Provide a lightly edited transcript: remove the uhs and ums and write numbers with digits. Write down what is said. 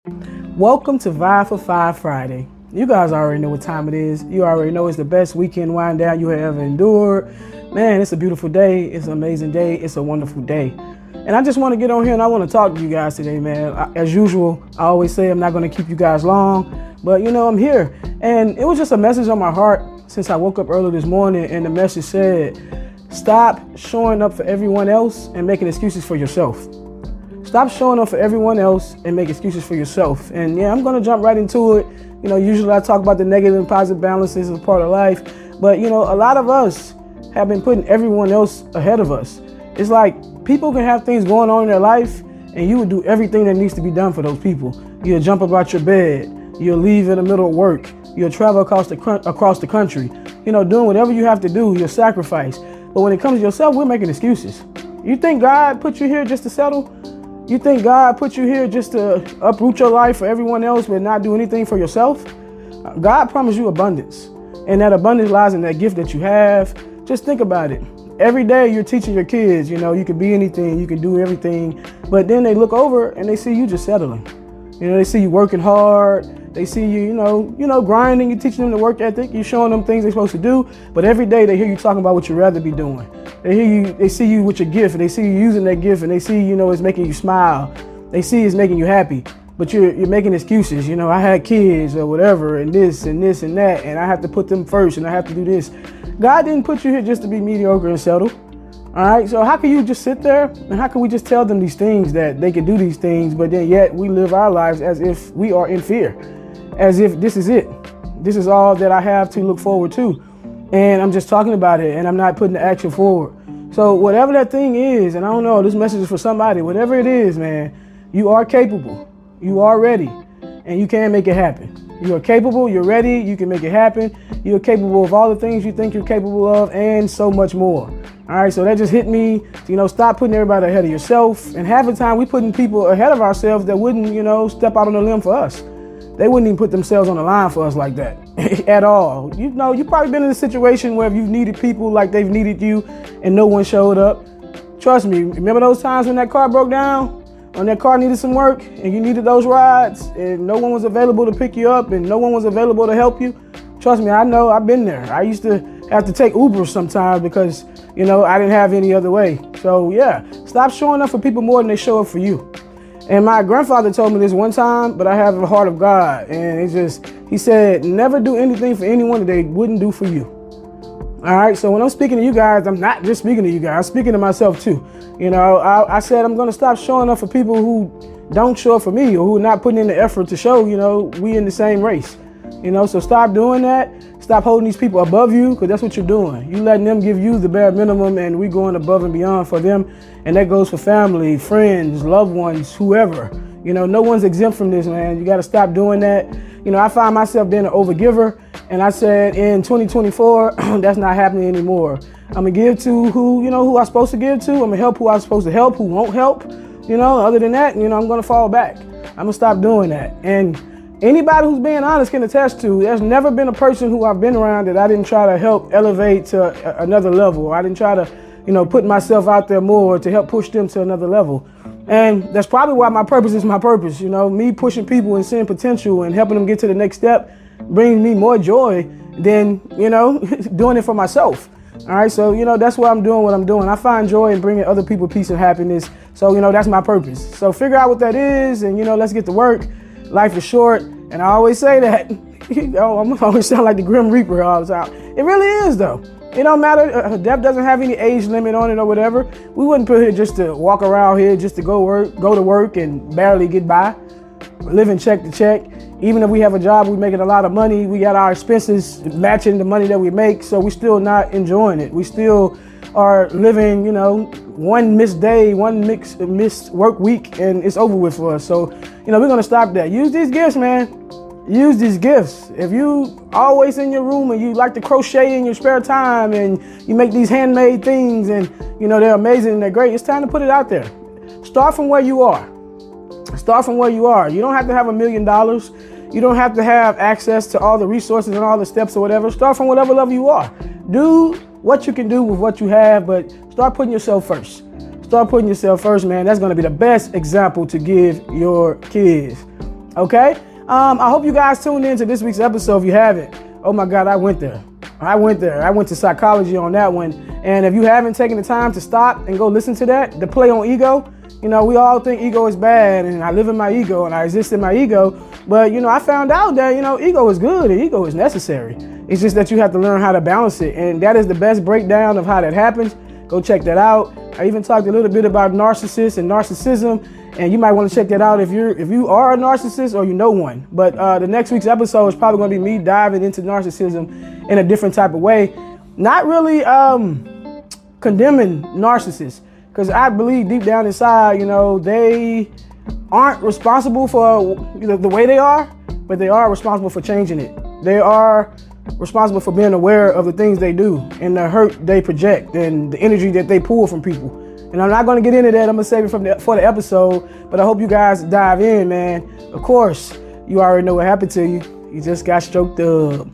Welcome to Vibe for Five Friday. You guys already know what time it is. You already know it's the best weekend wind down you have ever endured. Man, it's a beautiful day. It's an amazing day. It's a wonderful day. And I just want to get on here and I want to talk to you guys today, man. As usual, I always say I'm not going to keep you guys long, but I'm here. And it was just a message on my heart since I woke up early this morning, and the message said, stop showing up for everyone else and making excuses for yourself. Stop showing up for everyone else and make excuses for yourself. And yeah, I'm going to jump right into it. Usually I talk about the negative and positive balances as part of life. But, a lot of us have been putting everyone else ahead of us. It's like people can have things going on in their life and you would do everything that needs to be done for those people. You'll jump up out your bed. You'll leave in the middle of work. You'll travel across the country. Doing whatever you have to do, you'll sacrifice. But when it comes to yourself, we're making excuses. You think God put you here just to settle? You think God put you here just to uproot your life for everyone else but not do anything for yourself? God promised you abundance. And that abundance lies in that gift that you have. Just think about it. Every day you're teaching your kids, you can be anything, you can do everything. But then they look over and they see you just settling. They see you working hard. They see you, grinding. You're teaching them the work ethic. You're showing them things they're supposed to do. But every day they hear you talking about what you'd rather be doing. They see you with your gift, and they see you using that gift, and they see, it's making you smile. They see it's making you happy. But you're making excuses. I had kids or whatever, and this and this and that, and I have to put them first, and I have to do this. God didn't put you here just to be mediocre and settle. All right, so how can you just sit there and how can we just tell them these things that they can do these things, but then yet we live our lives as if we are in fear, as if this is it. This is all that I have to look forward to. And I'm just talking about it and I'm not putting the action forward. So whatever that thing is, and I don't know, this message is for somebody, whatever it is, man, you are capable, you are ready, and you can make it happen. You are capable, you're ready, you can make it happen. You're capable of all the things you think you're capable of and so much more. All right, so that just hit me. Stop putting everybody ahead of yourself. And half the time we putting people ahead of ourselves that wouldn't, step out on a limb for us. They wouldn't even put themselves on the line for us like that at all. You've probably been in a situation where you've needed people like they've needed you and no one showed up. Trust me, remember those times when that car broke down? When that car needed some work and you needed those rides and no one was available to pick you up and no one was available to help you? Trust me, I know, I've been there. I used to have to take Uber sometimes because, I didn't have any other way. So yeah, stop showing up for people more than they show up for you. And my grandfather told me this one time, but I have the heart of God. And he said, never do anything for anyone that they wouldn't do for you. All right, so when I'm speaking to you guys, I'm not just speaking to you guys, I'm speaking to myself too. I said I'm gonna stop showing up for people who don't show up for me or who are not putting in the effort to show, we in the same race. So stop doing that. Stop holding these people above you, because that's what you're doing. You letting them give you the bare minimum and we going above and beyond for them. And that goes for family, friends, loved ones, whoever. No one's exempt from this, man. You got to stop doing that. I find myself being an overgiver, and I said in 2024, that's not happening anymore. I'm going to give to who I'm supposed to give to. I'm going to help who I'm supposed to help, who won't help. Other than that, I'm going to fall back. I'm going to stop doing that. And anybody who's being honest can attest to, there's never been a person who I've been around that I didn't try to help elevate to another level. I didn't try to, put myself out there more to help push them to another level. And that's probably why my purpose is my purpose. Me pushing people and seeing potential and helping them get to the next step brings me more joy than, doing it for myself. All right, so, that's why I'm doing what I'm doing. I find joy in bringing other people peace and happiness. So, that's my purpose. So figure out what that is and, let's get to work. Life is short, and I always say that. I'm always sound like the Grim Reaper all the time. It really is, though. It don't matter. Death doesn't have any age limit on it or whatever. We wouldn't put here just to walk around here just to go to work and barely get by, living check to check. Even if we have a job, we're making a lot of money. We got our expenses matching the money that we make, so we're still not enjoying it. We still are living, one missed day, one missed work week, and it's over with for us. So, we're gonna stop that. Use these gifts, man. Use these gifts. If you always in your room and you like to crochet in your spare time and you make these handmade things and, they're amazing and they're great, it's time to put it out there. Start from where you are. Start from where you are. You don't have to have $1 million. You don't have to have access to all the resources and all the steps or whatever. Start from whatever level you are. Do what you can do with what you have, but start putting yourself first. Start putting yourself first, man. That's going to be the best example to give your kids. Okay? I hope you guys tuned in to this week's episode if you haven't. Oh my God, I went there. I went to psychology on that one. And if you haven't taken the time to stop and go listen to that, the play on ego, you know, we all think ego is bad and I live in my ego and I exist in my ego. But, you know, I found out that, you know, ego is good and ego is necessary. It's just that you have to learn how to balance it. And that is the best breakdown of how that happens. Go check that out. I even talked a little bit about narcissists and narcissism. And you might want to check that out if you are a narcissist or you know one. But the next week's episode is probably going to be me diving into narcissism in a different type of way. Not really condemning narcissists, because I believe deep down inside, you know, they aren't responsible for the way they are, but they are responsible for changing it. They are responsible for being aware of the things they do and the hurt they project and the energy that they pull from people. And I'm not going to get into that. I'm going to save it for the episode. But I hope you guys dive in, man. Of course, you already know what happened to you. You just got stroked up.